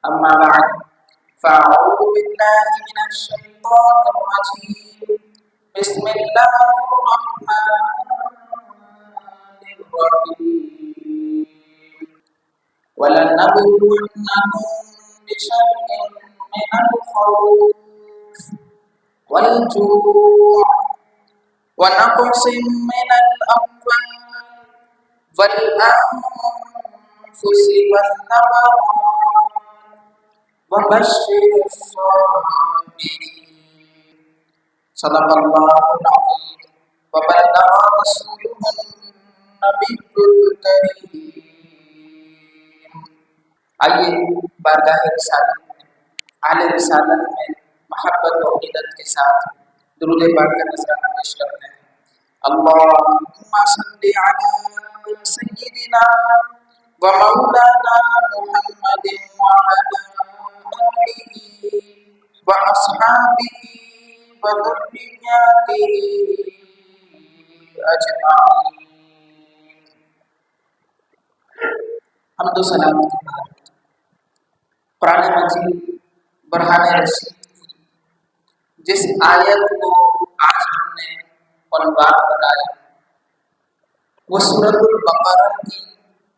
أما بعد فأعوذ بالله من الشيطان الرجيم بسم الله الرحمن الرحيم ولنبلونكم بشيء من الخوف والجوع ونقص من الأموال والأنفس والثمرات وبشر الصابرين صدق الله العظيم وبلغ رسوله النبي الكريم. آئیے بارگاہ رسالت میں اعلی رسالت میں محبت و عقیدت کے ساتھ درود پاک کا نذرانہ پیش کرتے ہیں. اللهم صل على سيدنا ومولانا محمد وعلى آله وأصحابه وذرياته أجمعين. حمد و سلام کے بعد قرآن مجید برہان رشید جس آیت کو آج ہم نے عنوان بنایا وہ سورۃ البقرہ کی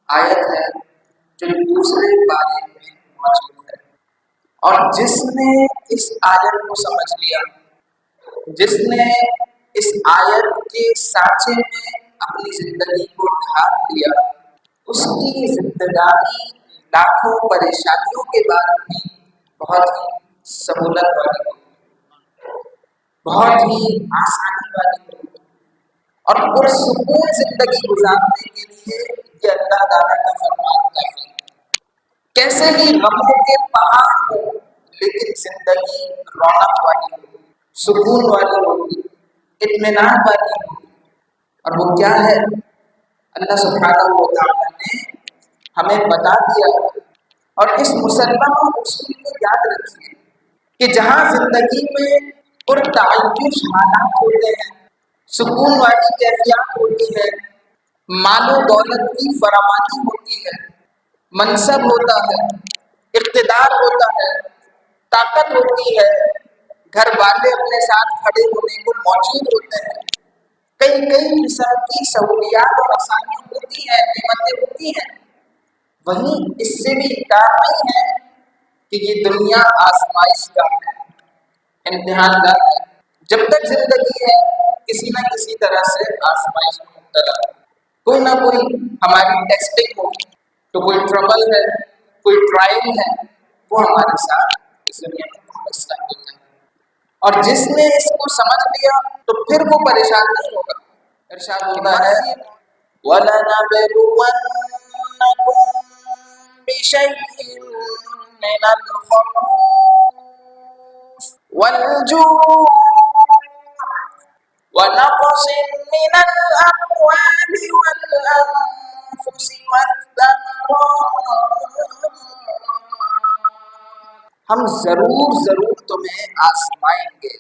آیت ہے جو دوسرے پارے میں موجود ہے. اور جس نے اس آیت کو سمجھ لیا، جس نے اس آیت کے سانچے میں اپنی زندگی کو ڈھال لیا، اس کی زندگانی لاکھوں پریشانیوں کے بعد بھی بہت ہی سہولت والی ہوگی، بہت ہی آسانی والی ہوگی اور پرسکون زندگی گزارنے کے لیے یہ اللہ تعالیٰ کا فرمان کافی ہے. کیسے ہی غموں کے پہاڑ ہو لیکن زندگی رونق والی ہوگی، سکون والی ہوگی، اطمینان والی ہوگی. اور وہ کیا ہے؟ اللہ سبحانہ و تعالیٰ نے ہمیں بتا دیا. اور اس مسلمہ اصول کو یاد رکھیے کہ جہاں زندگی میں پرتعیش حالات ہوتے ہیں، سکون والی کیفیات ہوتی ہے، مال و دولت کی فراوانی ہوتی ہے، منصب ہوتا ہے، اقتدار ہوتا ہے، طاقت ہوتی ہے، گھر والے اپنے ساتھ کھڑے ہونے کو موجود ہوتے ہیں، کئی قسم کی سہولیات اور آسانیاں ہوتی ہیں، نعمتیں ہوتی ہیں. وہیں اس سے بھی انکار نہیں ہے کہ یہ دنیا آزمائش کا ہے، امتحان کا ہے. جب تک زندگی ہے کسی نہ کسی طرح سے آزمائش میں مبتلا ہے، کوئی نہ کوئی ہماری ٹیسٹنگ ہوگی. تو کوئی ٹربل ہے، کوئی ٹرائل ہے، وہ ہمارے ساتھ اس دنیا میں وابستہ ہوتا ہے. اور جس نے اس کو سمجھ لیا تو پھر وہ پریشان نہیں ہوگا. ارشاد ہوتا ہے وَلَنَبْلُوَنَّكُمْ بِشَيْءٍ مِّنَ الْخَوْفِ وَالْجُوعِ وَنَقْصٍ مِّنَ الْأَمْوَالِ وَالْأَنفُسِ وَالثَّمَرَاتِ. ہم ضرور تمہیں آزمائیں گے،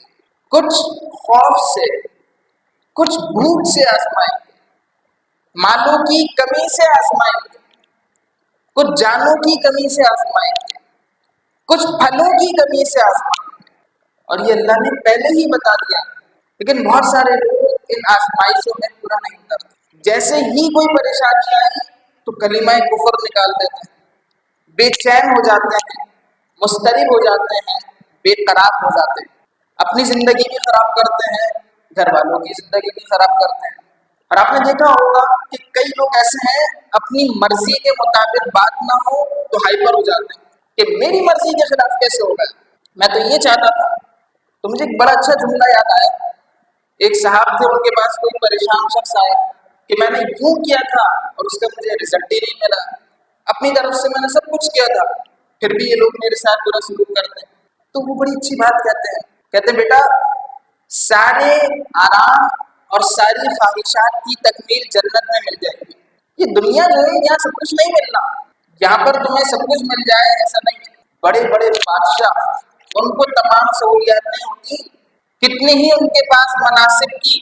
کچھ خوف سے، کچھ بھوک سے آزمائیں گے، مالوں کی کمی سے آزمائیں گے، کچھ جانوں کی کمی سے آزمائیں گے، کچھ پھلوں کی کمی سے آزمائیں گے. اور یہ اللہ نے پہلے ہی بتا دیا، لیکن بہت سارے لوگ ان آزمائشوں میں پورا نہیں کرتے. جیسے ہی کوئی پریشانی آئی تو کلمہ کفر نکال دیتے ہیں، بے چین ہو جاتے ہیں، مضطرب ہو جاتے ہیں، بے قرار ہو جاتے ہیں، اپنی زندگی بھی خراب کرتے ہیں، گھر والوں کی زندگی بھی خراب کرتے ہیں. اور آپ نے دیکھا ہوگا کہ کئی لوگ ایسے ہیں اپنی مرضی کے مطابق بات نہ ہو تو ہائپر ہو جاتے ہیں کہ میری مرضی کے خلاف کیسے ہو گیا، میں تو یہ چاہتا تھا. تو مجھے ایک بڑا اچھا جملہ یاد آیا. ایک صاحب تھے، ان کے پاس کوئی پریشان شخص آیا کہ میں نے یوں کیا تھا اور اس کا مجھے رزلٹ ہی نہیں ملا، اپنی طرف سے میں نے سب کچھ کیا تھا، پھر بھی یہ لوگ میرے ساتھ برا سلوک کرتے ہیں. تو وہ بڑی اچھی بات کہتے ہیں بیٹا سارے آرام اور ساری خواہشات کی تکمیل جنت میں مل جائے گی. یہ دنیا جو ہے یہاں سب کچھ نہیں ملنا، یہاں پر تمہیں سب کچھ مل جائے ایسا نہیں. بڑے بڑے بادشاہ، ان کو تمام سہولیات نہیں ہوتی، کتنے ہی ان کے پاس مناصب کی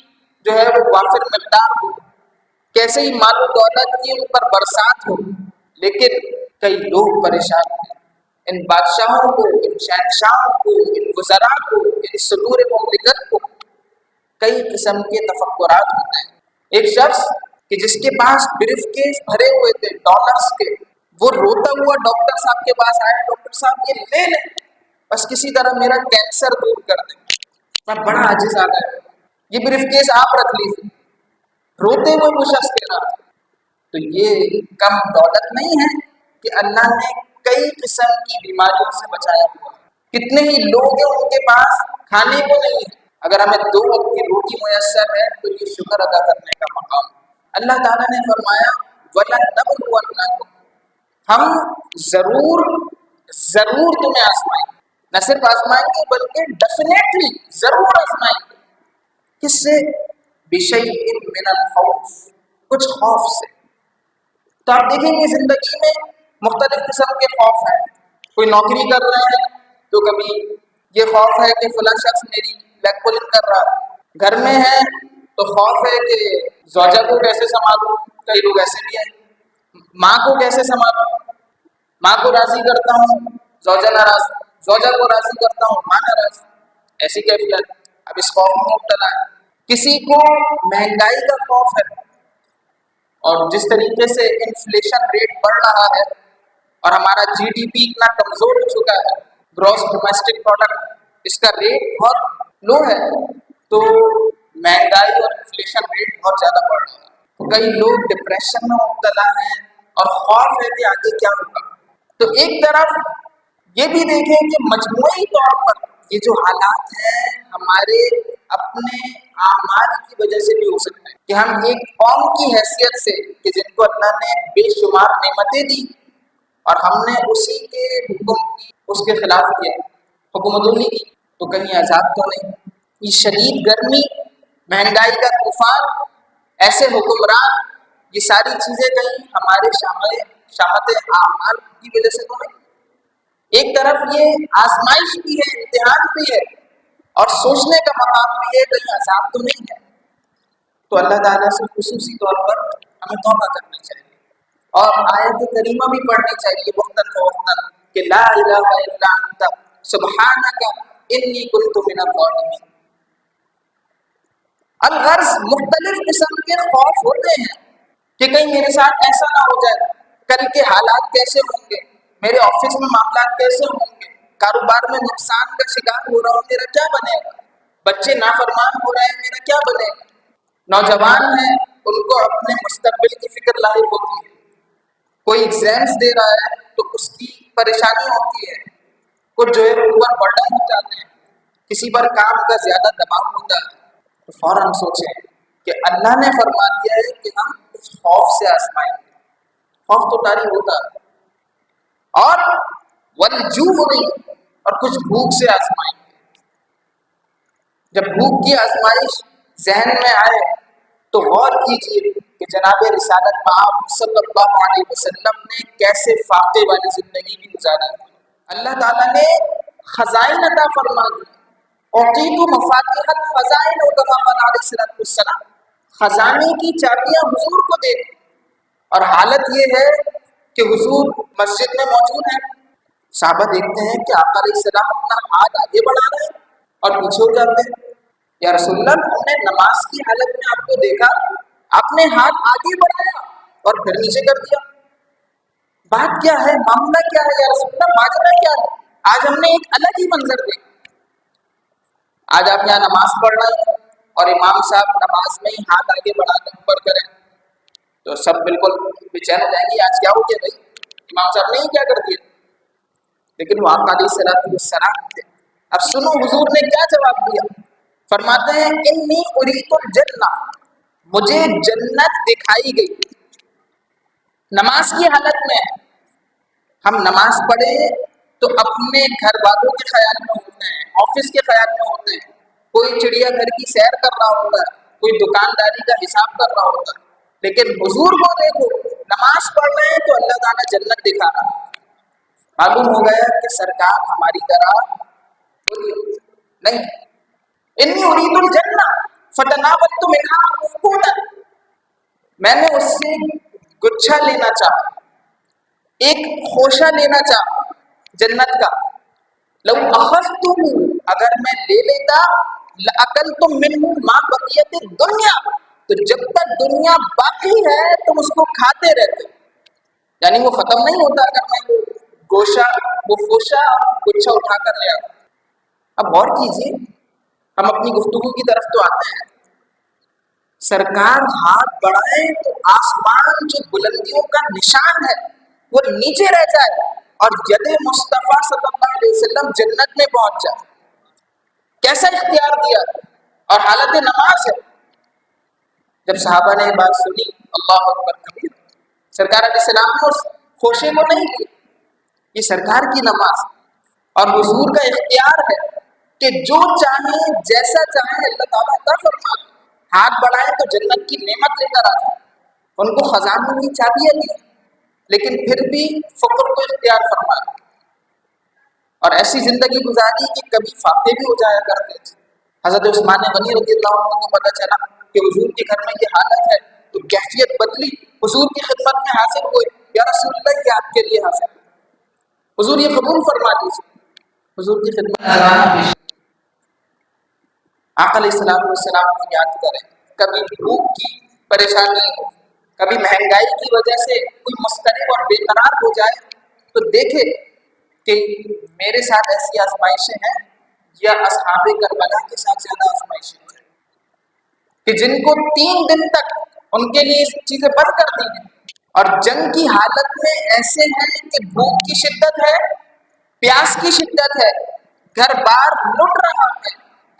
جو ہے وہ وافر مقدار ہو، کیسے ہی مال و دولت کی ان پر برسات ہو، لیکن کئی لوگ پریشان ہیں. ان بادشاہوں کو، ان شہنشاہوں کو، ان وزراء کو، ان صدور مملکت کو کئی قسم کے تفکرات ہوتے ہیں۔ ایک شخص کہ جس کے پاس بریف کیس بھرے ہوئے تھے ڈالرز کے، وہ روتا ہوا ڈاکٹر صاحب کے پاس آیا، ڈاکٹر صاحب یہ لے لیں، بس کسی طرح میرا کینسر دور کر دیں، میں بڑا عاجز آ گیا، یہ بریف کیس آپ رکھ لیجیے۔ روتے ہوئے وہ شخص کہہ رہا، تو یہ کم دولت نہیں ہے کہ اللہ نے کئی قسم کی بیماریوں سے بچایا ہوا۔ کتنے ہی لوگ ہیں ان کے پاس کھانے کو نہیں ہے، اگر ہمیں 2 وقت کی روٹی میسر ہے تو یہ شکر ادا کرنے کا مقام۔ اللہ تعالیٰ نے فرمایا وَلَنَبْلُوَنَّكُمْ، ہم ضرور ضرور تمہیں آزمائیں گے، نہ صرف آزمائیں گے بلکہ ڈیفینیٹلی ضرور آزمائیں گے۔ کس سے؟ بِشَيْءٍ مِّنَ الْخَوْفِ، کچھ خوف سے۔ تو آپ دیکھیں گے زندگی میں مختلف قسم کے خوف ہیں۔ کوئی نوکری کر رہا ہے تو کبھی یہ خوف ہے کہ فلاں شخص میری بلیک پولنگ کر رہا ہے، گھر میں ہے تو خوف ہے کہ زوجہ کو کیسے سنبھالوں، کئی لوگ ایسے بھی ہیں، ماں کو کیسے سنبھالوں، ماں کو راضی کرتا ہوں زوجہ ناراض، زوجہ کو راضی کرتا ہوں ماں ناراض، ایسی کیفیت اب اس خوف میں مبتلا ہے۔ کسی کو مہنگائی کا خوف ہے، اور جس طریقے سے انفلیشن ریٹ بڑھ رہا ہے اور ہمارا جی ڈی پی اتنا کمزور ہو چکا ہے، گراس ڈومیسٹک پروڈکٹ اس کا ریٹ بہت لو ہے، تو مہنگائی اور انفلیشن ریٹ بہت زیادہ بڑھ رہا ہے، کئی لوگ ڈپریشن میں مبتلا ہیں اور خوف ہے کہ آگے کیا ہوگا۔ تو ایک طرف یہ بھی دیکھیں کہ مجموعی طور پر یہ جو حالات ہیں ہمارے اپنے اعمال کی وجہ سے بھی ہو سکتے ہیں، کہ ہم ایک قوم کی حیثیت سے کہ جن کو اللہ نے بے شمار نعمتیں دی اور ہم نے اسی کے حکم کی اس کے خلاف کیا، حکومتوں نے کی، تو کہیں عذاب تو نہیں؟ یہ شدید گرمی، مہنگائی کا طوفان، ایسے حکمران، یہ ساری چیزیں کہیں ہمارے شامت اعمال کی وجہ سے تو نہیں؟ ایک طرف یہ آزمائش بھی ہے، امتحان بھی ہے، اور سوچنے کا مقام بھی ہے، کہیں عذاب تو نہیں ہے؟ تو اللہ تعالیٰ سے خصوصی طور پر ہمیں توبہ کرنی چاہیے اور آیت کریمہ بھی پڑھنی چاہیے وقتاً فوقتاً کہ لا الہ الا انت سبحانک انی کنت من الظالمین۔ الغرض مختلف قسم کے خوف ہوتے ہیں کہ کہیں میرے ساتھ ایسا نہ ہو جائے، کل کے حالات کیسے ہوں گے، میرے آفس میں معاملات کیسے ہوں گے، کاروبار میں نقصان کا شکار ہو رہا ہوں میرا کیا بنے گا، بچے نافرمان ہو رہے ہیں میرا کیا بنے گا، نوجوان ہیں ان کو اپنے مستقبل کی فکر لاحق ہوتی ہے، کوئی ایگزامس دے رہا ہے تو اس کی پریشانی ہوتی ہے، کچھ جو ہے اوپر برڈن ہو جاتے ہیں، کسی پر کام کا زیادہ دباؤ ہوتا ہے، تو فوراً سوچیں کہ اللہ نے فرما دیا ہے کہ ہم اس خوف سے آزمائیں گے، خوف تو طاری ہوتا ہے، اور والجوع اور کچھ بھوک سے آزمائیں گے۔ جب بھوک کی آزمائش ذہن میں آئے تو غور کیجیے کہ جناب رسالت پاک صلی اللہ علیہ وسلم نے کیسے فاقے والی زندگی بھی گزارا ہے۔ اللہ تعالیٰ نے خزائن عطا فرما دی، اعطیت مفاتیح الخزائن کما قال علیہ السلام، خزانے کی چابیاں حضور کو دے دی، اور حالت یہ ہے کہ حضور مسجد میں موجود ہیں، صحابہ دیکھتے ہیں کہ آقا علیہ السلام اپنا ہاتھ آگے بڑھا رہے ہیں اور پیچھے ہو جاتے ہیں، یا رسول اللہ ہم نے نماز کی حالت میں آپ کو دیکھا، آپ نے ہاتھ آگے بڑھایا اور پھر نیچے کر دیا، بات کیا ہے، معاملہ کیا ہے یا رسول اللہ، ماجرا کیا ہے؟ آج ہم نے ایک الگ ہی منظر دیکھا۔ آج آپ یہاں نماز پڑھ رہے ہیں اور امام صاحب نماز میں ہی ہاتھ آگے بڑھا کر اوپر کریں تو سب بالکل بے چین ہو جائیں گے، آج کیا ہو گیا بھائی، امام صاحب نے ہی کیا کر دیا؟ لیکن وہ آقا علیہ السلام تھے۔ اب سنو حضور نے کیا جواب دیا، فرماتے ہیں انی اریت الجنہ، مجھے جنت دکھائی گئی، نماز کی حالت میں ہم نماز پڑھیں تو اپنے گھر والوں کے خیال میں ہوتے ہیں، آفس کے خیال میں ہوتے ہیں، کوئی چڑیا گھر کی سیر کر رہا ہوتا ہے، کوئی دکانداری کا حساب کر رہا ہوتا ہے، لیکن حضور کو دیکھو نماز پڑھ رہے ہیں تو اللہ تعالیٰ جنت دکھا رہا ہے۔ معلوم ہو گیا کہ سرکار ہماری طرح نہیں، انی ارید الجنہ فتناولت منہا عقولا، میں نے اس سے گچھا لینا چاہا، ایک خوشہ لینا چاہا، جنت کا. لو اخذتم، اگر میں لے لیتا، لاکلتم منہ ما بقیت الدنیا، تو جب تک دنیا باقی ہے تم اس کو کھاتے رہتے. یعنی وہ ختم نہیں ہوتا اگر میں وہ گوشہ، وہ فوشہ گچھا اٹھا کر لے آتا. اب غور کیجیے، ہم اپنی گفتگو کی طرف تو آتے ہیں. سرکار ہاتھ بڑھائیں تو آسمان جو بلندیوں کا نشان ہے وہ نیچے رہ جائے اور ید مصطفیٰ صلی اللہ علیہ وسلم جنت میں پہنچ جائے. کیسا اختیار دیا، اور حالت نماز ہے. جب صحابہ نے یہ بات سنی، اللہ اکبر کبیر، سرکار علیہ السلام نے اس خوشے کو نہیں لی. یہ سرکار کی نماز اور حضور کا اختیار ہے کہ جو چاہے جیسا چاہے اللہ تعالیٰ عطا فرما. ہاتھ بڑھائیں تو جنت کی نعمت لے کر آ جائے. ان کو خزانوں کی چابیاں دی، لیکن پھر بھی فقر کو اختیار فرمایا اور ایسی زندگی گزاری کہ کبھی فاقے بھی ہو جایا کرتے تھے. حضرت عثمان غنی رضی اللہ عنہ کو پتہ چلا کہ حضور کے گھر میں یہ حالت ہے تو کیفیت بدلی، حضور کی خدمت میں حاضر ہوئے. یا رسول اللہ، یہ آپ کے لیے حاضر ہے، حضور یہ قبول فرما دیجیے. حضور کی خدمت میں آقا علیہ السلام کو یاد کریں. کبھی بھوک کی پریشانی ہو، کبھی مہنگائی کی وجہ سے کوئی مضطرب اور بے قرار ہو جائے تو دیکھے کہ میرے ساتھ ایسی آزمائشیں ہیں یا اصحاب کربلا کے ساتھ زیادہ آزمائشیں ہیں کہ جن کو 3 دن تک ان کے لیے چیزیں بند کر دی ہیں، اور جنگ کی حالت میں ایسے ہیں کہ بھوک کی شدت ہے، پیاس کی شدت ہے، گھر بار لٹ رہا ہے،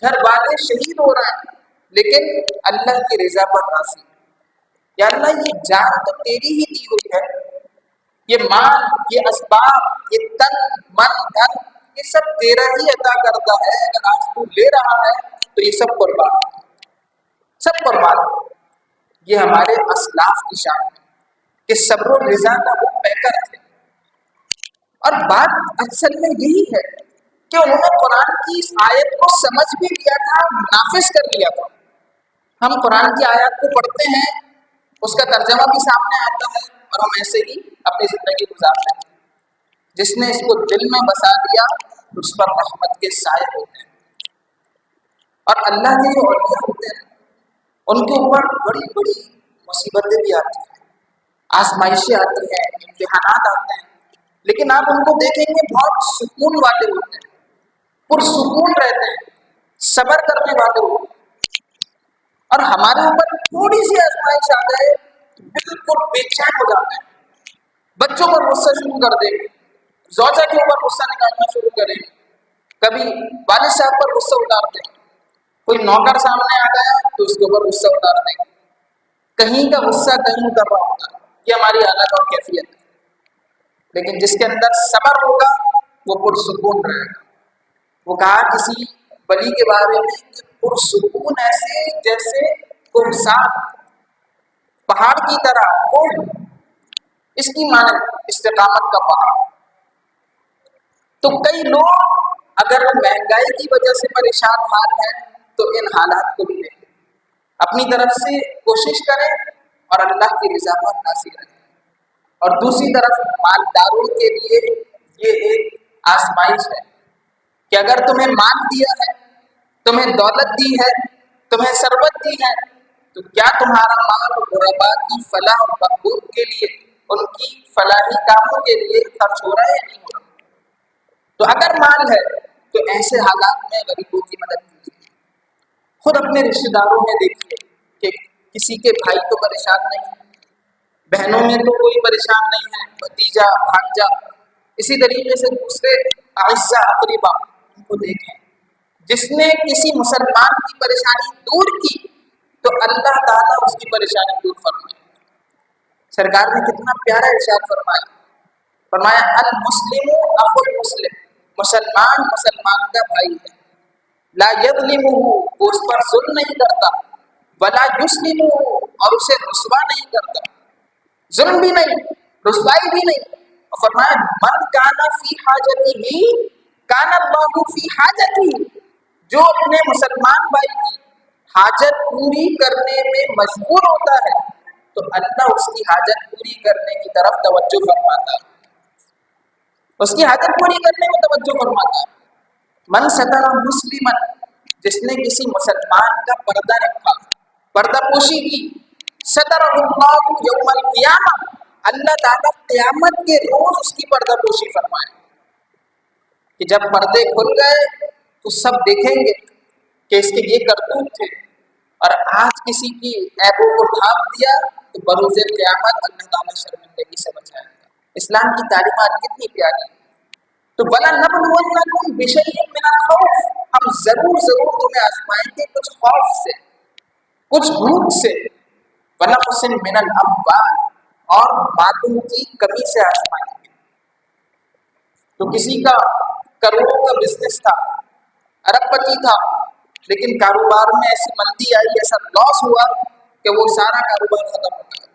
گھر والے شہید ہو رہے ہیں، لیکن اللہ کی رضا پر راضی. یا اللہ، یہ جان تو تیری ہی دی ہوئی ہے، یہ مال، یہ اسباب، یہ تن من دھن، یہ سب تیرا ہی عطا کرتا ہے. اگر آج تو لے رہا ہے تو یہ سب قربان، سب قربان. یہ ہمارے اسلاف کی شان ہے کہ صبر و رضا کا وہ پیکر تھے. اور بات اصل میں یہی ہے کہ انہوں نے قرآن کی اس آیت کو سمجھ بھی لیا تھا، نافذ کر لیا تھا. ہم قرآن کی آیات کو پڑھتے ہیں، اس کا ترجمہ بھی سامنے آتا ہے اور ہم ایسے ہی اپنی زندگی گزارتے ہیں. جس نے اس کو دل میں بسا دیا اس پر رحمت کے سائے ہوتے ہیں. اور اللہ کے جو اولیاء ہوتے ہیں ان کے اوپر بڑی بڑی مصیبتیں بھی آتی ہیں، آزمائشیں آتی ہیں، امتحانات آتے ہیں، لیکن آپ ان کو دیکھیں گے بہت سکون والے ہوتے ہیں، پرسکون رہتے ہیں، صبر کرنے والے ہوتے ہیں. اور ہمارے اوپر تھوڑی سی آزمائش آ جائے بالکل بے چین ہو جاتے ہیں. بچوں پر غصہ شروع کر دیں گے، زوجہ کے اوپر غصہ نکالنا شروع کریں گے، کبھی والد صاحب پر غصہ اتارتے ہیں، کوئی نوکر سامنے آ گیا تو اس کے اوپر غصہ اتار دیں گے. کہیں کا غصہ کہیں اتر رہا ہوتا ہے. یہ ہماری عادت اور کیفیت ہے. لیکن جس کے اندر صبر ہوگا وہ پرسکون رہے گا. وہ کہا کسی ولی کے بارے میں کہ پرسکون ایسے جیسے کوہسار، پہاڑ کی طرح کوہ، اس کی معنی استقامت کا پہاڑ. تو کئی لوگ اگر مہنگائی کی وجہ سے پریشان حال ہیں تو ان حالات کو بھی دیکھیں، اپنی طرف سے کوشش کریں اور اللہ کی رضا پر راضی رہیں. اور دوسری طرف مالداروں کے لیے یہ ایک آزمائش ہے کہ اگر تمہیں مال دیا ہے، تمہیں دولت دی ہے، تمہیں ثروت دی ہے، تو کیا تمہارا مال غربا کی فلاح و بہبود کے لیے، ان کی فلاحی کاموں کے لیے خرچ ہو رہا ہے یا نہیں ہو رہا؟ تو اگر مال ہے تو ایسے حالات میں غریبوں کی مدد کیجیے. خود اپنے رشتہ داروں میں دیکھیے کہ کسی کے بھائی تو پریشان نہیں ہے، بہنوں میں تو کوئی پریشان نہیں ہے، بھتیجا بھانجا، اسی طریقے سے دوسرے اعزا اقربا ان کو دیکھیں. جس نے کسی مسلمان کی پریشانی دور کی تو اللہ تعالیٰ اس کی پریشانی دور فرمائے. سرکار نے کتنا پیارا ارشاد فرمایا، فرمایا المسلم اخو المسلم، مسلمان مسلمان کا بھائی ہے. لا یظلمہ، وہ اس پر ظلم نہیں کرتا، ولا یسلمہ، اور اسے رسوا نہیں کرتا، ظلم بھی نہیں، رسوائی بھی نہیں. اور فرمایا من کان فی حاجتہ کان اللہ فی حاجتہ، جو اپنے مسلمان بھائی کی حاجت پوری کرنے میں مشغول ہوتا ہے تو اللہ اس کی حاجت پوری کرنے کی طرف توجہ فرماتا ہے. اس کی حاجت پوری کرنے میں توجہ فرماتا ہے. من ستر مسلمن، جس نے کسی مسلمان کا پردہ رکھا، پردہ پوشی کی، ستر اللہ یوم القیامہ، اللہ تعالیٰ قیامت کے روز اس کی پردہ پوشی فرمائے کہ جب پردے کھل گئے تو سب دیکھیں گے کہ اس کے یہ کرتوت تھے، اور آج کسی کی عیبوں کو ڈھانپ دیا تو بروز قیامت اللہ تعالیٰ شرمندگی سے بچائے گا. اسلام کی تعلیمات کتنی پیاری. تو بلا نبلونکم بشیء من الخوف، ہم ضرور تمہیں آزمائیں گے کچھ خوف سے، کچھ بھوک سے، ونقص من الاموال، اور مادوں کی کمی سے آزمائیں گے. تو کسی کا کروڑوں کا بزنس تھا، ارب پتی تھا، لیکن کاروبار میں ایسی مندی آئی، ایسا لاس ہوا کہ وہ سارا کاروبار ختم ہو گیا.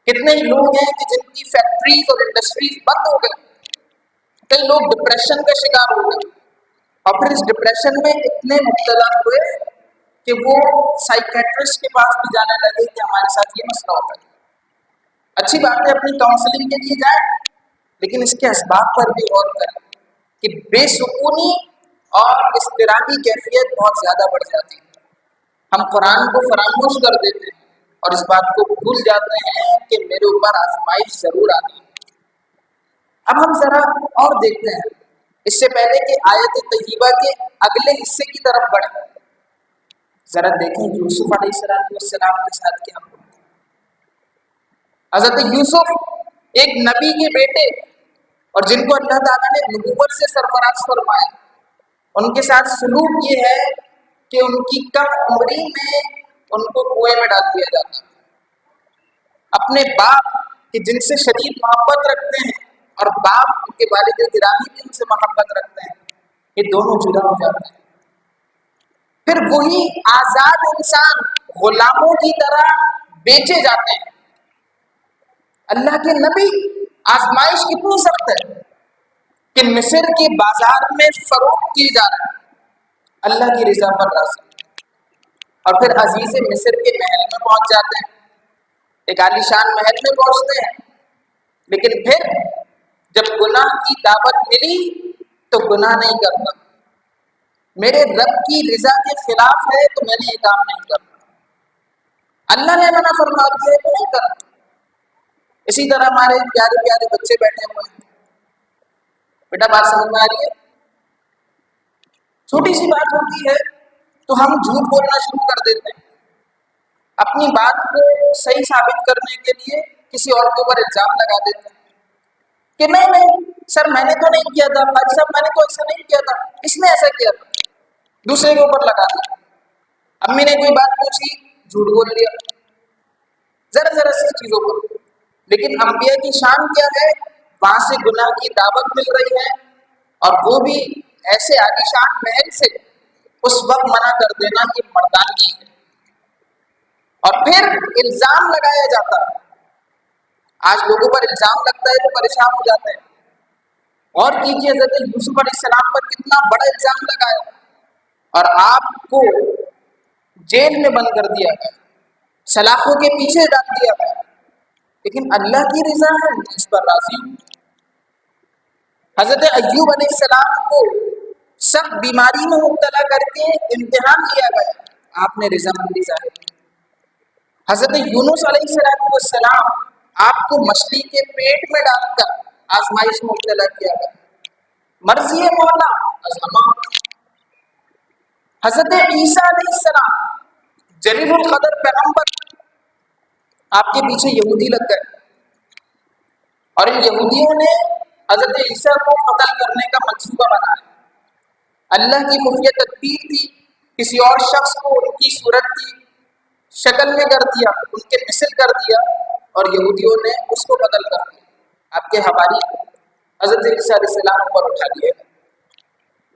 کتنے ہی لوگ ہیں کہ جن کی فیکٹریز اور انڈسٹریز بند ہو گئی. کئی لوگ ڈپریشن کا شکار ہو گئے، اور پھر اس ڈپریشن میں اتنے مبتلا ہوئے کہ وہ سائیکیٹرسٹ کے پاس بھی جانے لگے کہ ہمارے ساتھ یہ مسئلہ ہوتا ہے. اچھی بات ہے اپنی کاؤنسلنگ کے لیے جائیں، لیکن اس کے اسباب پر بھی غور کریں کہ بے سکونی اور اضطرابی کیفیت بہت زیادہ بڑھ جاتی ہے. ہم قرآن کو فراموش کر دیتے ہیں اور اس بات کو بھول جاتے ہیں کہ میرے اوپر آزمائش ضرور آتی ہے. اب ہم ذرا اور دیکھتے ہیں، اس سے پہلے کہ آیت طیبہ کے اگلے حصے کی طرف بڑھیں، ذرا دیکھیں یوسف علیہ السلام کے ساتھ کیا ہوا. حضرت یوسف ایک نبی کے بیٹے، اور جن کو اللہ تعالیٰ نے نبوت سے سرفراز فرمایا، ان کے ساتھ سلوک یہ ہے کہ ان کی کم عمری میں ان کو کنویں میں ڈال دیا جاتا. اپنے باپ کہ جن سے شدید محبت رکھتے ہیں، اور باپ ان کے والد گرامی بھی ان سے محبت رکھتے ہیں، یہ دونوں جدا ہو جاتے ہیں. پھر وہی آزاد انسان غلاموں کی طرح بیچے جاتے ہیں. اللہ کے نبی، آزمائش کتنی سخت ہے کہ مصر کے بازار میں فروخت کی جا رہا ہے، اللہ کی رضا پر راضی، اور پھر عزیز مصر کے محل میں پہنچ جاتے ہیں، ایک عالیشان محل میں پہنچتے ہیں. لیکن پھر جب گناہ کی دعوت ملی تو گناہ نہیں کرنا، میرے رب کی رضا کے خلاف ہے تو میں نے یہ کام نہیں کرنا، اللہ نے منع فرما دیا ہے تو نہیں کرنا. اسی طرح ہمارے پیارے پیارے بچے بیٹھے ہوئے ہیں. بیٹا بات سمجھ میں آ رہی ہے؟ چھوٹی سی بات ہوتی ہے تو ہم جھوٹ بولنا شروع کر دیتے ہیں، اپنی بات کو صحیح ثابت کرنے کے لیے کسی اور کے اوپر الزام لگا دیتے ہیں کہ نہیں سر میں نے تو نہیں کیا تھا، بھائی صاحب میں نے تو ایسا نہیں کیا تھا، اس نے ایسا کیا تھا، دوسرے کے اوپر لگا دیا. امی نے کوئی بات پوچھی، جھوٹ بول دیا، ذرا سی چیزوں پر. لیکن انبیاء کی شان کیا ہے؟ وہاں سے گناہ کی دعوت مل رہی ہے، اور وہ بھی ایسے عالیشان محل سے، اس وقت منع کر دینا یہ مردانگی ہے. اور پھر الزام لگایا جاتا ہے. آج لوگوں پر الزام لگتا ہے تو پریشان ہو جاتے ہیں. اور کیجیے حضرت یوسف علیہ السلام پر کتنا بڑا الزام لگایا، اور آپ کو جیل میں بند کر دیا گیا، سلاخوں کے پیچھے ڈال دیا گیا، لیکن اللہ کی رضا ہے، میں اس پر راضی ہوں. حضرت ایوب علیہ السلام کو سخت بیماری میں مبتلا کر کے امتحان لیا گیا، آپ نے رضامندی ظاہر کی. حضرت یونس علیہ السلام آپ کو مچھلی کے پیٹ میں ڈال کر آزمائش میں مبتلا کیا گیا، مرضی مولا ازما. حضرت عیسیٰ علیہ السلام جلیل القدر پیغمبر، آپ کے پیچھے یہودی لگ گئے، اور ان یہودیوں نے حضرت عیسیٰ کو قتل کرنے کا منصوبہ بنایا. اللہ کی خفیہ تدبیر تھی، کسی اور شخص کو ان کی صورت کی شکل میں کر دیا، ان کے مثل کر دیا، اور یہودیوں نے اس کو قتل کر دیا. آپ کے حواری حضرت عیسیٰ علیہ السلام پر اٹھا لیے.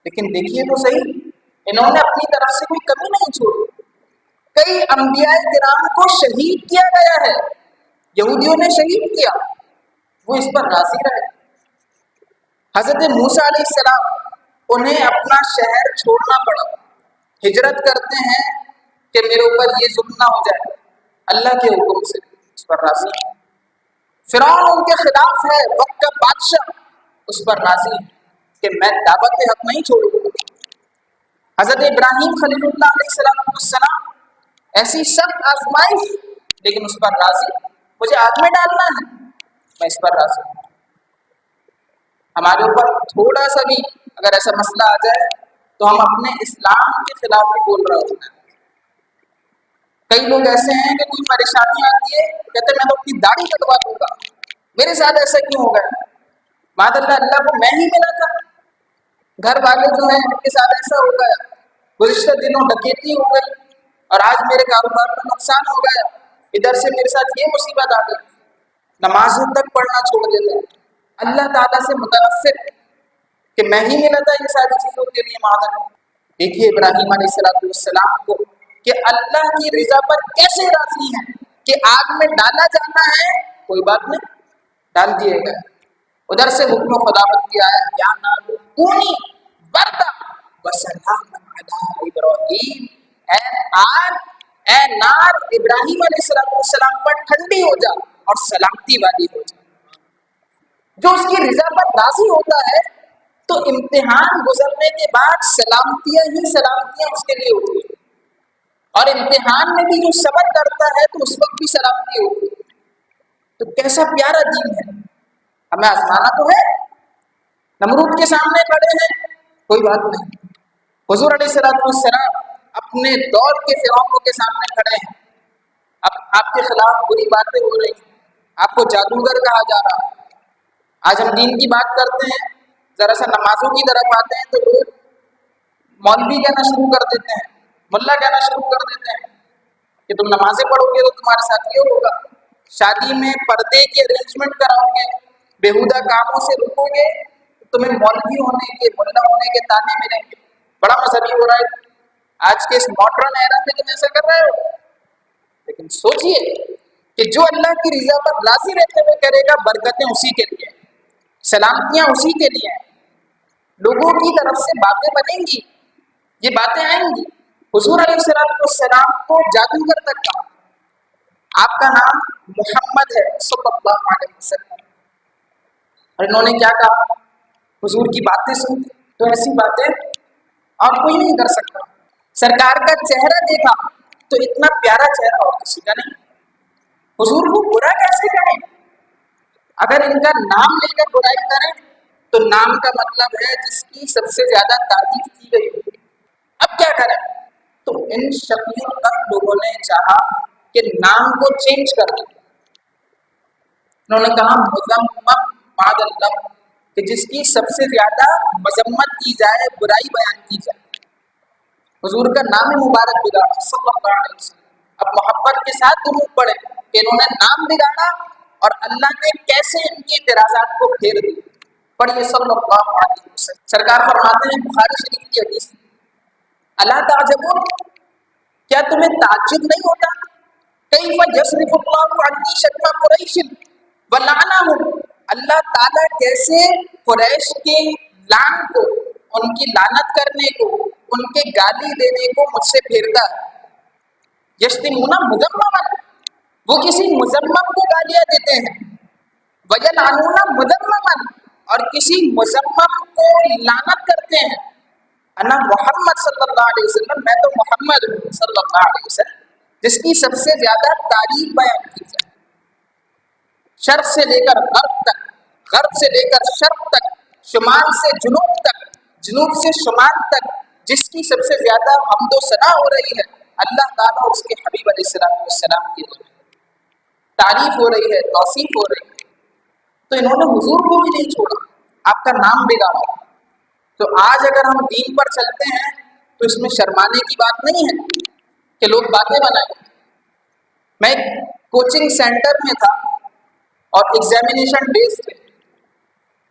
لیکن دیکھیے تو صحیح، انہوں نے اپنی طرف سے کوئی کمی نہیں چھوڑی. کئی انبیاء کرام کو شہید کیا گیا ہے، یہودیوں نے شہید کیا، وہ اس پر راضی رہے. حضرت موسیٰ علیہ السلام، انہیں اپنا شہر چھوڑنا پڑا، ہجرت کرتے ہیں کہ میرے اوپر یہ ظلم نہ ہو جائے، اللہ کے حکم سے اس پر راضی. فرعون ان کے خلاف ہے، وقت کا بادشاہ، اس پر راضی ہیں کہ میں دعوت حق نہیں چھوڑوں گا۔ حضرت ابراہیم خلیل اللہ علیہ السلام ایسی سخت آزمائش لیکن اس پر راضی، مجھے آگ میں ڈالنا ہے میں اس پر راضی ہوں۔ ہمارے اوپر تھوڑا سا بھی اگر ایسا مسئلہ آ جائے تو ہم اپنے اسلام کے خلاف بھی بول رہے ہوتے ہیں۔ کئی لوگ ایسے ہیں کہ کوئی پریشانی آتی ہے کہتے ہیں میں تو اپنی داڑھی کٹوا دوں گا، میرے ساتھ ایسا کیوں ہو گیا؟ معاذ اللہ کو میں ہی ملا تھا، گھر والے جو ہیں ان کے ساتھ ایسا ہو گیا، گزشتہ دنوں ڈکیتی ہو گئی اور آج میرے کاروبار میں نقصان ہو گیا، ادھر سے میرے ساتھ یہ مصیبت آ گئی۔ نمازیں تک پڑھنا چھوڑ دیتے ہیں، اللہ تعالیٰ سے متنفر کہ میں ہی ملا تھا ان ساری چیزوں کے لیے معاذ اللہ۔ دیکھیے ابراہیم علیہ السلام کو کہ اللہ کی رضا پر کیسے راضی ہیں کہ آگ میں ڈالا جانا ہے، کوئی بات نہیں ڈال دیے گئے۔ ادھر سے حکم خداوند کیا ہے یا نار کونی بردا وسلام علی ابراہیم، اے آگ اے نار ابراہیم علیہ السلام پر ٹھنڈی ہو جا اور سلامتی والی ہو جا۔ جو اس کی رضا پر راضی ہوتا ہے تو امتحان گزرنے کے بعد سلامتیاں ہی سلامتیاں اس کے لیے ہوتی ہیں، اور امتحان میں بھی جو صبر کرتا ہے تو اس وقت بھی سلامتی ہوتی ہے۔ تو کیسا پیارا دین ہے، ہمیں آزمانا تو ہے۔ نمرود کے سامنے کھڑے ہیں، کوئی بات نہیں، حضور علیہ السلام اپنے دور کے فرعونوں کے سامنے کھڑے ہیں، اب آپ کے خلاف بری باتیں ہو رہی ہیں، آپ کو جادوگر کہا جا رہا ہے۔ آج ہم دین کی بات کرتے ہیں، ذرا سا نمازوں کی طرف آتے ہیں تو لوگ مولوی کہنا شروع کر دیتے ہیں، ملا کہنا شروع کر دیتے ہیں کہ تم نمازیں پڑھو گے تو تمہارے ساتھ یہ ہوگا، شادی میں پردے کی ارینجمنٹ کراؤ گے، بیہودہ کاموں سے رکو گے تو تمہیں مولوی ہونے کے ملا ہونے کے تانے ملیں گے۔ بڑا مذہبی ہو رہا ہے آج کے اس ماڈرن ایرا میں، تم ایسا کر رہے ہو۔ لیکن سوچئے کہ جو اللہ کی رضا پر راضی رہتے ہوئے کرے گا، برکتیں اسی کے لیے، سلامتیاں اسی کے لیے ہیں۔ لوگوں کی طرف سے باتیں بنیں گی، یہ باتیں آئیں گی۔ حضور علیہ السلام کو جادوگر تک کہا، آپ کا نام محمد ہے صلی اللہ علیہ وسلم، اور انہوں نے کیا کہا؟ حضور کی باتیں سن تو ایسی باتیں اور کوئی نہیں کر سکتا۔ سرکار کا چہرہ دیکھا تو اتنا پیارا چہرہ اور کسی کا نہیں۔ حضور کو برا کیسے کہیں؟ اگر ان کا نام لے کر برائی کریں تو نام کا مطلب ہے جس کی سب سے زیادہ تعریف کی گئی ہوگی۔ اب کیا کریں؟ تو ان شکیوں تک لوگوں نے چاہا کہ نام کو چینج کر دیں۔ انہوں نے کہا مذمم بعد اللہ، کہ جس کی سب سے زیادہ مذمت کی جائے، برائی بیان کی جائے۔ حضور کا نام مبارک بگاڑا صلی اللہ علیہ وسلم۔ اب محبت کے ساتھ درود پڑے کہ انہوں نے نام بگاڑا اور اللہ نے کیسے ان کی اعتراضات کو پھیر دی۔ پڑھیے صلی اللہ علیہ وسلم۔ سرکار فرماتے ہیں بخاری شریف کی حدیث، الا تعجبون، کیا تمہیں تعجب نہیں ہوتا؟ کیف یصرف اللہ عنی شتم قریش ولعنہم، اللہ تعالیٰ کیسے قریش کے لعن کو، ان کی لعنت کرنے کو، ان کے گالی دینے کو مجھ سے پھیرتا ہے۔ یشتمون مذمما، وہ کسی مذمم کو گالیاں دیتے ہیں، ویلعنون مذمما، اور کسی مذمم کو لعنت کرتے ہیں۔ انا محمد صلی اللہ علیہ وسلم، میں تو محمد ہوں صلی اللہ علیہ وسلم، جس کی سب سے زیادہ تعریف بیان کی جائے، شرق سے لے کر غرب تک، غرب سے لے کر شرق تک، شمال سے جنوب تک، جنوب سے شمال تک، جس کی سب سے زیادہ حمد و ثنا ہو رہی ہے اللہ تعالیٰ اور اس کے حبیب علیہ السلام کی تعریف ہو رہی ہے، توصیف ہو رہی ہے، تو انہوں نے حضور کو بھی نہیں چھوڑا، آپ کا نام بگاڑا۔ تو آج اگر ہم دین پر چلتے ہیں تو اس میں شرمانے کی بات نہیں ہے کہ لوگ باتیں بنائیں۔ میں ایک کوچنگ سینٹر میں تھا اور ایگزامینیشن ڈیز تھے،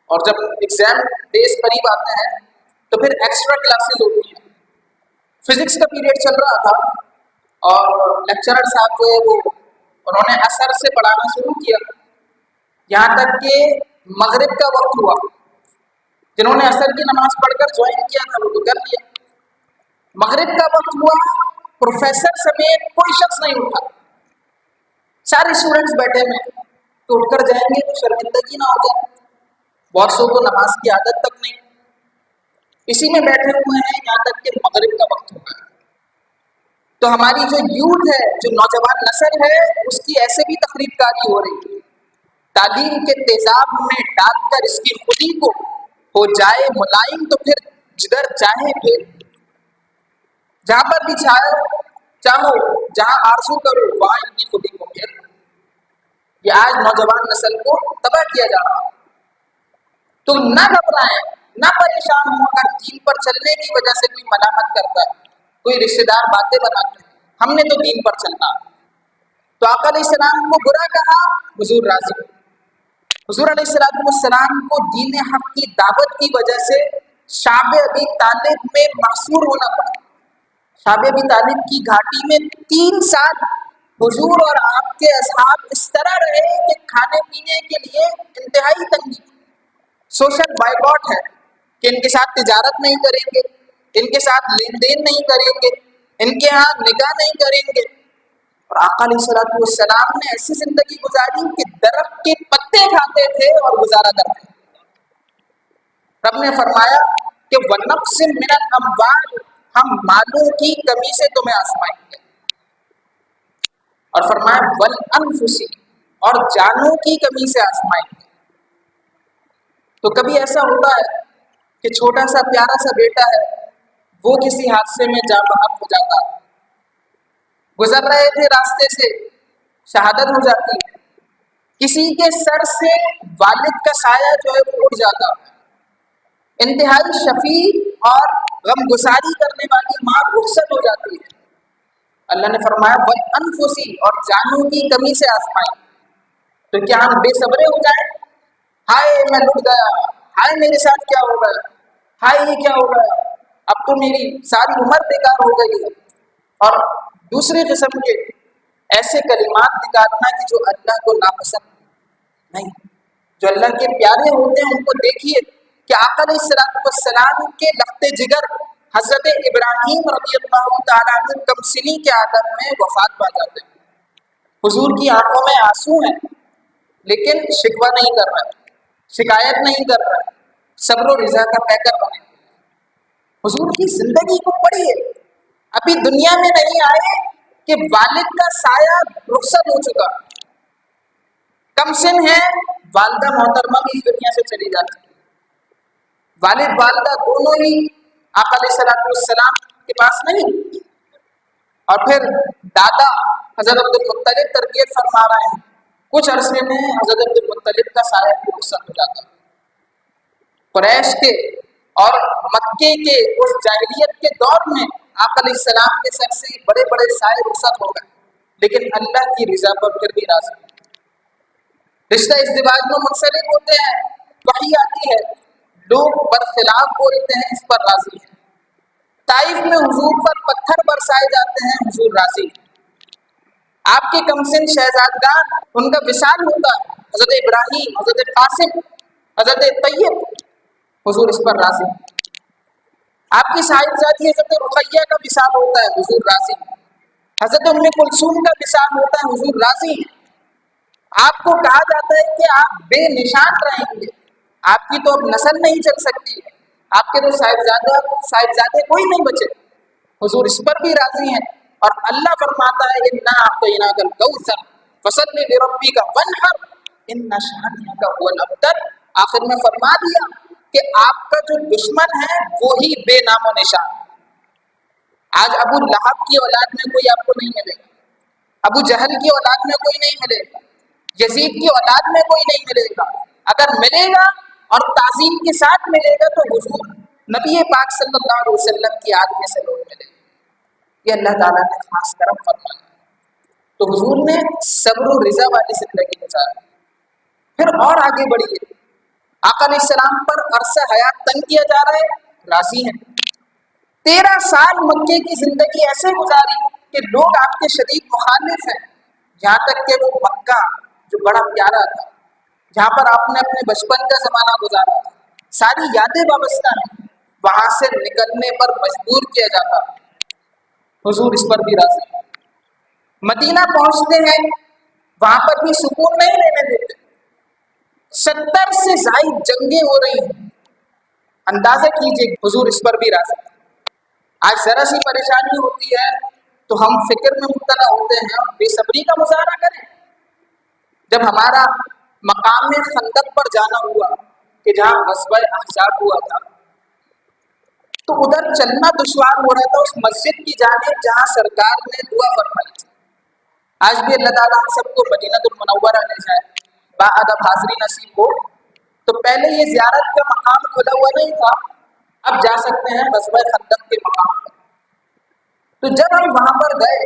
اور جب ایگزام ڈیز قریب آتے ہیں تو پھر ایکسٹرا کلاسز ہوتی ہیں۔ فزکس کا پیریڈ چل رہا تھا اور لیکچرر صاحب جو ہے وہ انہوں نے اثر سے پڑھانا شروع کیا، یہاں تک کہ مغرب کا وقت ہوا۔ جنہوں نے اثر کی نماز پڑھ کر جوائن کیا تھا وہ تو کر لیا، مغرب کا وقت ہوا، پروفیسر سمیت کوئی شخص نہیں اٹھا، سارے اسٹوڈنٹس بیٹھے ہوئے تو اٹھ کر جائیں گے تو شرمندگی نہ ہو جائے۔ بہت سو کو نماز کی عادت تک نہیں، اسی میں بیٹھے ہوئے ہیں یہاں تک کہ مغرب کا وقت ہو گیا۔ تو ہماری جو یوتھ ہے، جو نوجوان نسل ہے، اس کی ایسے بھی تقریب کاری ہو رہی ہے، تعلیم کے تیزاب میں ڈال کر اس کی خودی کو ہو جائے ملائم، تو پھر جدھر چاہے پھر جہاں پر بھی چاہو جہاں آرزو کرو وہاں ان کی خودی کو پھر۔ یہ آج نوجوان نسل کو تباہ کیا جا رہا ہے۔ تو نہ گھبرائیں، نہ پریشان ہو کر دین پر چلنے کی وجہ سے کوئی ملامت کرتا ہے، کوئی رشتے دار باتیں بناتے ہیں، ہم نے تو دین پر چلنا۔ تو آقا علیہ السلام کو برا کہا، حضور راضی۔ حضور علیہ السلام کو دین حق کی دعوت کی وجہ سے شعب ابی طالب میں محصور ہونا پڑا۔ شعب ابی طالب کی گھاٹی میں 3 سال حضور اور آپ کے اصحاب اس طرح رہے کہ کھانے پینے کے لیے انتہائی تنگی۔ سوشل بائیکاٹ ہے کہ ان کے ساتھ تجارت نہیں کریں گے، ان کے ساتھ لین دین نہیں کریں گے، ان کے ہاں نگاہ نہیں کریں گے۔ اور آقا علیہ السلام نے ایسی زندگی گزاری کہ درخت کے پتے کھاتے تھے اور گزارا کرتے تھے۔ رب نے فرمایا کہ وَنَقْصٍ مِّنَ الْأَمْوَالِ، ہم مالوں کی کمی سے تمہیں آزمائیں گے، اور فرمایا وَالْأَنفُسِ، اور جانوں کی کمی سے آزمائیں گے۔ تو کبھی ایسا ہوتا ہے کہ چھوٹا سا پیارا سا بیٹا ہے، وہ کسی حادثے میں جاں بحق ہو جاتا ہے، گزر رہے تھے راستے سے، شہادت ہو جاتی ہے۔ کسی کے سر سے والد کا سایہ جو ہے وہ اٹھ جاتا ہے۔ انتہائی شفیق اور غم گساری کرنے والی ماں رخصت ہو جاتی ہے۔ اللہ نے فرمایا وَالْأَنفُسِ، اور جانوں کی کمی سے آزمائیں۔ تو کیا ہم بے صبرے ہو جائیں؟ ہائے میں لٹ گیا، ہائے میرے ساتھ کیا ہو گیا، ہائے یہ کیا ہو گیا، اب تو میری ساری عمر بیکار ہو گئی ہے۔ اور دوسری قسم کے ایسے کلمات نکالنا کہ جو اللہ کو ناپسند نہیں، جو اللہ کے پیارے ہوتے ہیں۔ ان کو دیکھیے کہ آقا علیہ السلام کے لخت جگر حضرت ابراہیم رضی اللہ تعالیٰ عنہ کم سنی کے عالم میں وفات پا جاتے ہیں۔ حضور کی آنکھوں میں آنسو ہیں، لیکن شکوہ نہیں کر رہے، شکایت نہیں کر رہے، صبر و رضا کا پیکر بنے۔ حضور کی زندگی کو پڑھیے، ابھی دنیا میں نہیں آئے کہ والد کا سایہ رخصت ہو چکا، کم سن ہے، والدہ محترمہ بھی اس دنیا سے چلی جاتی ہے۔ والد والدہ دونوں ہی آقا علیہ السلام کے پاس نہیں، اور پھر دادا حضرت عبد المطلب تربیت فرما رہے ہیں۔ کچھ عرصے میں حضرت عبد المطلب کا سایہ بھی رخصت ہو جاتا ہے۔ قریش کے اور مکے کے اس جاہلیت کے دور میں آقا علیہ السلام کے سر سے بڑے بڑے سائے رخصت ہو گئے، لیکن اللہ کی رضا پر پھر بھی راضی۔ رشتہ ازدواج میں منسلک ہوتے ہیں، وحی آتی ہے، لوگ برخلاف بولتے ہیں، اس پر راضی ہیں۔ طائف میں حضور پر پتھر برسائے جاتے ہیں، حضور راضی ہیں۔ آپ کے کمسن شہزادگان، ان کا وصال ہوتا ہے، حضرت ابراہیم، حضرت قاسم، حضرت طیب، حضور اس پر راضی ہیں۔ آپ کی صاحبزادی حضرت رقیہ کا وصال ہوتا ہے، حضور راضی ہیں۔ حضرت ام کلثوم کا وصال ہوتا ہے، حضور راضی ہیں۔ آپ کو کہا جاتا ہے کہ آپ بے نشان رہیں گے، آپ کی تو اب نسل نہیں چل سکتی، آپ کے تو صاحبزادے کوئی نہیں بچے، حضور اس پر بھی راضی ہیں۔ اور اللہ فرماتا ہے اِنَّا أَعْطَيْنَاكَ الْكَوْثَرَ فَصَلِّ لِرَبِّكَ وَانْحَرْ إِنَّ شَانِئَكَ هُوَ الْأَبْتَرُ۔ آخر میں فرما دیا کہ آپ کا جو دشمن ہے وہی بے نام و نشان۔ آج ابو لہب کی اولاد میں کوئی آپ کو نہیں ملے گا، ابو جہل کی اولاد میں کوئی نہیں ملے گا، یزید کی اولاد میں کوئی نہیں ملے گا۔ اگر ملے گا اور تعظیم کے ساتھ ملے گا تو حضور نبی پاک صلی اللہ علیہ وسلم کی آل میں سے لوگ ملے گا۔ یہ اللہ تعالیٰ نے خاص کرم فرمایا۔ تو حضور نے صبر و رضا والی زندگی گزاری۔ پھر اور آگے بڑھیے، آقا علیہ السلام پر عرصہ حیات تنگ کیا جا رہا ہے، راضی ہیں۔ 13 سال مکے کی زندگی ایسے گزاری کہ لوگ آپ کے شدید مخالف ہیں، یہاں تک کہ وہ مکہ جو بڑا پیارا تھا، جہاں پر آپ نے اپنے بچپن کا زمانہ گزارا تھا، ساری یادیں وابستہ ہیں، وہاں سے نکلنے پر مجبور کیا جاتا، حضور اس پر بھی راضی ہیں۔ مدینہ پہنچتے ہیں، وہاں پر بھی سکون نہیں لینے دیتے، 70 سے زائد جنگیں ہو رہی ہیں. اندازہ کیجئے حضور اس پر بھی راضی. آج ذرا سی پریشانی ہوتی ہے تو ہم فکر میں مبتلا ہوتے ہیں اور بے صبری کا مظاہرہ کریں. جب ہمارا مقام خندق پر جانا ہوا کہ جہاں غزوہ احزاب ہوا تھا تو ادھر چلنا دشوار ہو رہا تھا اس مسجد کی جانب جہاں سرکار نے دعا فرمائی تھی. آج بھی اللہ تعالیٰ ہم سب کو مدینہ المنورہ لے جائے، باادب حاضری نصیب ہو. تو پہلے یہ زیارت کا مقام کھلا ہوا نہیں تھا، اب جا سکتے ہیں غزوہ خندق کے مقام پر. تو جب ہم وہاں پر گئے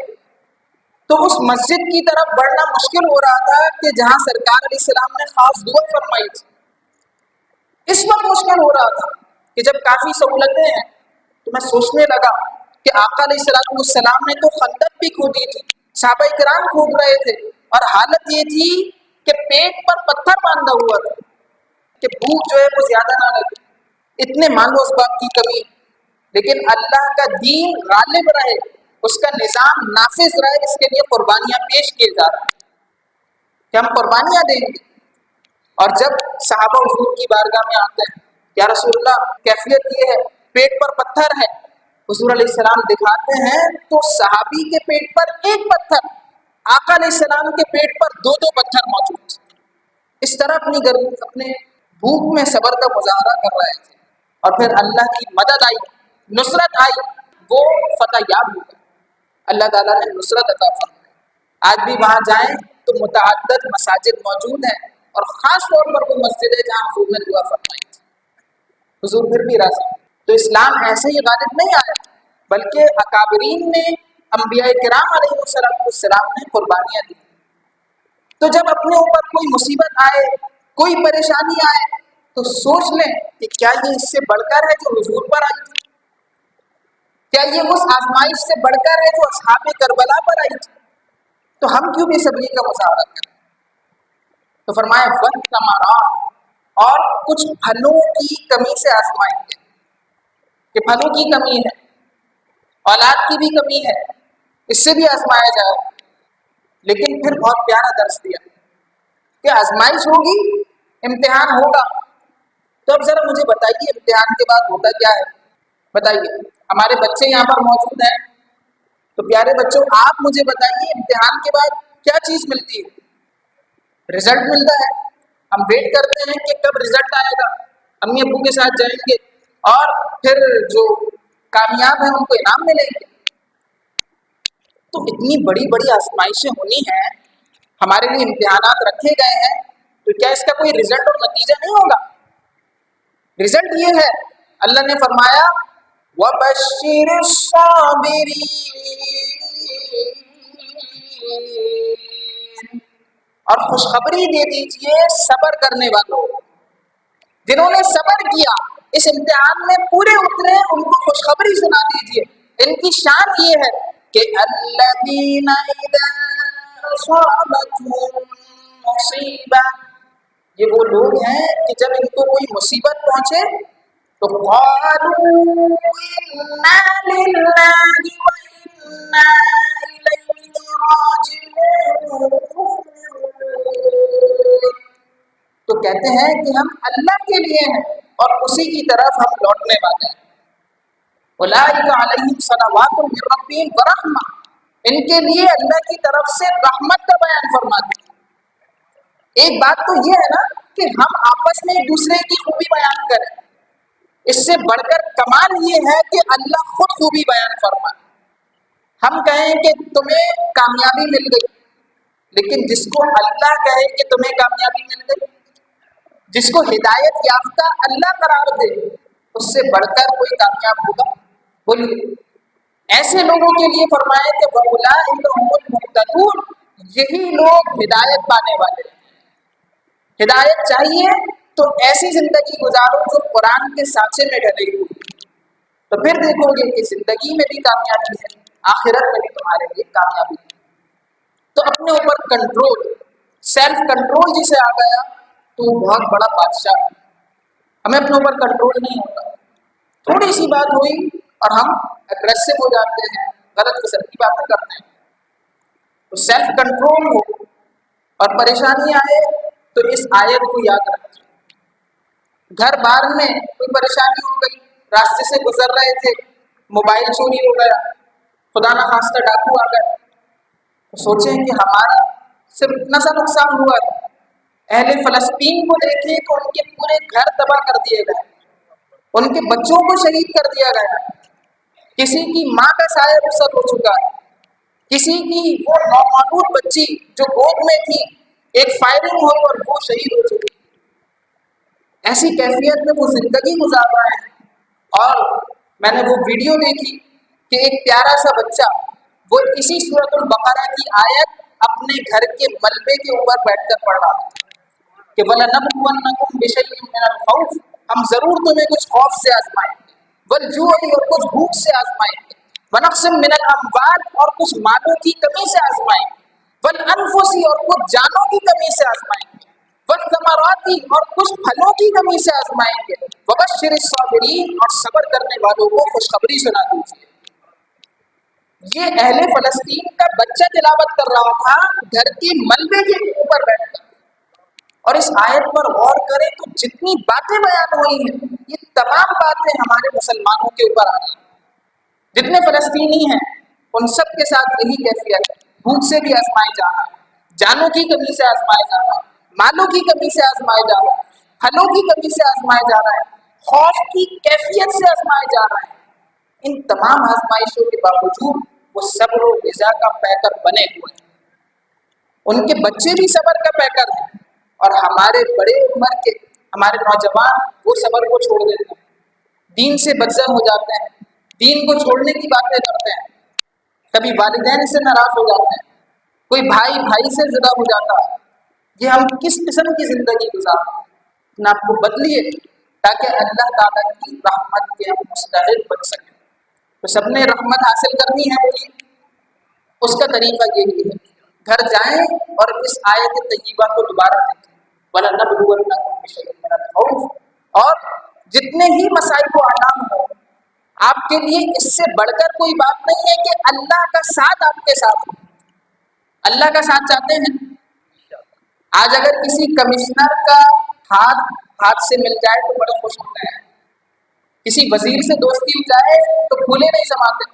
تو اس مسجد کی طرف بڑھنا مشکل ہو رہا تھا کہ جہاں سرکار علیہ السلام نے خاص دعا فرمائی تھی. اس وقت مشکل ہو رہا تھا کہ جب کافی سہولتیں ہیں تو میں سوچنے لگا کہ آقا علیہ السلام نے تو خندق بھی کھودی تھی، صحابہ کرام کھود رہے تھے، اور حالت یہ تھی کہ پیٹ پر پتھر باندھا ہوا تھا کہ بھوک جو ہے وہ زیادہ نہ لگے. اتنے مال و اسباب کی کمی، لیکن اللہ کا دین غالب رہے، اس کا نظام نافذ رہے، اس کے لیے قربانیاں پیش کیے جا رہے ہیں کہ ہم قربانیاں دیں گے. اور جب صحابہ حضور کی بارگاہ میں آتے ہیں، یا رسول اللہ کیفیت یہ ہے، پیٹ پر پتھر ہے. حضور علیہ السلام دکھاتے ہیں تو صحابی کے پیٹ پر ایک پتھر، آقا علیہ السلام کے پیٹ پر دو دو پتھر موجود تھے. اس طرح اپنی گرمی اپنے بھوک میں صبر کا مظاہرہ کر رہے تھے. اور پھر اللہ کی مدد آئی، نصرت آئی، وہ فتح یاب ہو گئے. اللہ تعالیٰ نے نصرت عطا فرمائی. آج بھی وہاں جائیں تو متعدد مساجد موجود ہیں، اور خاص طور پر وہ مسجد ہے جہاں حضور نے دعا فرمائی تھی. حضور پھر بھی راضی. تو اسلام ایسے ہی غالب نہیں آیا، بلکہ اکابرین نے، انبیاء کرام علیہ السلام نے قربانیاں دی. تو جب اپنے اوپر کوئی مصیبت آئے، کوئی پریشانی آئے، تو سوچ لیں کہ کیا یہ اس سے بڑھ کر ہے جو حضور پر آئی تھی؟ کیا یہ اس آزمائش سے بڑھ کر ہے جو اصحاب کربلا پر آئی تھی؟ تو ہم کیوں بے صبری کا مظاہرہ کریں؟ تو فرمایا وقت ہمارا، اور کچھ پھلوں کی کمی سے آزمائیں گے کہ پھلوں کی کمی ہے، اولاد کی بھی کمی ہے، اس سے بھی آزمایا جائے. لیکن پھر بہت پیارا درس دیا کہ آزمائش ہوگی، امتحان ہوگا. تو اب ذرا مجھے بتائیے امتحان کے بعد ہوتا کیا ہے؟ بتائیے. ہمارے بچے یہاں پر موجود ہیں، تو پیارے بچوں آپ مجھے بتائیے امتحان کے بعد کیا چیز ملتی ہے؟ رزلٹ ملتا ہے. ہم ویٹ کرتے ہیں کہ کب رزلٹ آئے گا، امی ابو کے ساتھ جائیں گے اور پھر جو کامیاب ہیں ان کو انعام ملیں گے. تو اتنی بڑی بڑی آزمائشیں ہونی ہیں، ہمارے لیے امتحانات رکھے گئے ہیں، تو کیا اس کا کوئی رزلٹ اور نتیجہ نہیں ہوگا؟ رزلٹ یہ ہے، اللہ نے فرمایا وَبَشِّرِ الصَّابِرِينَ، اور خوشخبری دے دیجئے صبر کرنے والوں، جنہوں نے صبر کیا، اس امتحان میں پورے اترے، ان کو خوشخبری سنا دیجئے. ان کی شان یہ ہے کہ الذین اذا اصابتهم مصیبہ، یہ وہ لوگ ہیں کہ جب ان کو کوئی مصیبت پہنچے تو قالوا انا للہ وانا الیہ راجعون، تو کہتے ہیں کہ ہم اللہ کے لیے ہیں اور اسی کی طرف ہم لوٹنے والے ہیں. اولئک علیہم صلوات من ربہم ورحمہ، ان کے لیے اللہ کی طرف سے رحمت کا بیان فرماتے ہیں. ایک بات تو یہ ہے نا کہ ہم آپس میں ایک دوسرے کی خوبی بیان کریں، اس سے بڑھ کر کمال یہ ہے کہ اللہ خود خوبی بیان فرمائے. ہم کہیں کہ تمہیں کامیابی مل گئی، لیکن جس کو اللہ کہے کہ تمہیں کامیابی مل گئی، جس کو ہدایت یافتہ اللہ قرار دے، اس سے بڑھ کر کوئی کامیاب ہوگا؟ بولیے. ایسے لوگوں کے لیے فرمائے کہ وَأُولَٰئِکَ هُمُ الْمُهْتَدُونَ، یہی لوگ ہدایت پانے والے ہیں. ہدایت چاہیے تو ایسی زندگی گزارو جو قرآن کے سانچے میں ڈھلی ہوئی، تو پھر دیکھو گے کہ زندگی میں بھی کامیابی ہے، آخرت میں بھی تمہارے لیے کامیابی ہے. تو اپنے اوپر کنٹرول، سیلف کنٹرول جسے آ گیا تو وہ بہت بڑا بادشاہ ہے. ہمیں اپنے اوپر کنٹرول نہیں ہوتا، تھوڑی سی بات ہوئی اور ہم اگریسو ہو جاتے ہیں، غلط قسم کی باتیں کرتے ہیں. تو سیلف کنٹرول ہو، اور پریشانی آئے تو تو اس آیت کو یاد رکھیں۔ گھر بار میں کوئی پریشانی ہو گئی، راستے سے گزر رہے تھے، موبائل چوری ہو گیا، خدا نہ خواستہ ڈاکو آ گئے، تو سوچیں کہ ہمارا صرف اتنا سا نقصان ہوا ہے۔ اہل فلسطین کو دیکھیں کہ ان کے پورے گھر تباہ کر دیے گئے، ان کے بچوں کو شہید کر دیا گیا، کسی کی ماں کا سایہ رخصت ہو چکا ہے، کسی کی وہ نومولود بچی جو گود میں تھی ایک فائرنگ ہوئی اور وہ شہید ہو چکی۔ ایسی کیفیت میں وہ زندگی گزار رہا ہے۔ اور میں نے وہ ویڈیو دیکھی کہ ایک پیارا سا بچہ وہ اسی سورۃ البقرہ کی آیت اپنے گھر کے ملبے کے اوپر بیٹھ کر پڑھ رہا کہ وَلَنَبْلُوَنَّكُمْ بِشَيْءٍ مِّنَ الْخَوْفِ، ہم ضرور تمہیں کچھ خوف سے آزمائیں گے، وَالْجُوعِ اور کچھ بھوک سے آزمائیں گے، وَنَقْصٍ مِّنَ الْأَمْوَالِ اور کچھ مالوں کی کمی سے آزمائیں گے، وَالْأَنفُسِ اور کچھ جانوں کی کمی سے آزمائیں گے، وَالثَّمَرَاتِ اور کچھ پھلوں کی کمی سے آزمائیں گے، وَبَشِّرِ الصَّابِرِينَ اور صبر کرنے والوں کو خوشخبری سنا دیجیے۔ یہ اہل فلسطین کا بچہ تلاوت کر رہا تھا گھر کے ملبے کے اوپر بیٹھ کر۔ اور اس آیت پر غور کریں تو جتنی باتیں بیان ہوئی ہیں یہ تمام باتیں ہمارے مسلمانوں کے اوپر آ رہی ہیں۔ جتنے فلسطینی ہیں ان سب کے ساتھ یہی کیفیت ہے، بھوک سے بھی آزمائے جا رہا ہے، جانوں کی کمی سے آزمائے جا رہا ہے، مالوں کی کمی سے آزمائے جا رہا ہے، پھلوں کی کمی سے آزمائے جا رہا ہے، خوف کی کیفیت سے آزمائے جا رہا ہے۔ ان تمام آزمائشوں کے باوجود وہ صبر و رضا کا پیکر بنے ہوئے ہیں، ان کے بچے بھی صبر کا پیکر ہیں، اور ہمارے بڑے عمر کے ہمارے نوجوان وہ صبر کو چھوڑ دیتے ہیں، دین سے بدزن ہو جاتے ہیں، دین کو چھوڑنے کی باتیں کرتے ہیں، کبھی والدین سے ناراض ہو جاتے ہیں، کوئی بھائی بھائی سے جدا ہو جاتا ہے۔ یہ ہم کس قسم کی زندگی گزارتے ہیں؟ اپنا آپ کو بدلیے تاکہ اللہ تعالیٰ کی رحمت کے ہم مستحق بن سکیں۔ تو سب نے رحمت حاصل کرنی ہے، بولیے اس کا طریقہ یہی ہے، گھر جائیں اور اس آیت طیبہ کو دوبارہ دیکھیں، وَلَنَبْلُوَنَّكُمْ بِشَيْءٍ مِّنَ الْخَوْفِ، اور جتنے ہی مسائل و آلام ہوں آپ کے لیے اس سے بڑھ کر کوئی بات نہیں ہے کہ اللہ کا ساتھ آپ کے ساتھ ہو۔ اللہ کا ساتھ چاہتے ہیں؟ آج اگر کسی کمشنر کا ہاتھ سے مل جائے تو بڑے خوش ہوتے ہیں، کسی وزیر سے دوستی ہو جائے تو پھولے نہیں سماتے،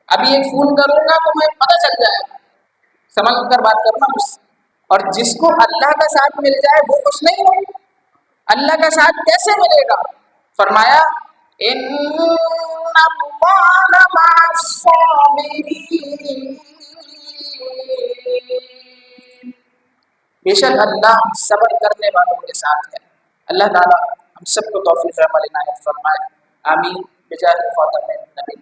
ابھی ایک فون کروں گا تو میں پتہ چل جائے گا، سمجھ کر بات کرنا مجھ سے۔ اور جس کو اللہ کا ساتھ مل جائے وہ خوش نہیں ہو۔ اللہ کا ساتھ کیسے ملے گا؟ فرمایا ان اللہ مع الصابرین، بے شک اللہ صبر کرنے والوں کے ساتھ ہے۔ اللہ تعالیٰ ہم سب کو توفیق عمل عنایت فرمائے، آمین بجاہ خاتم النبی۔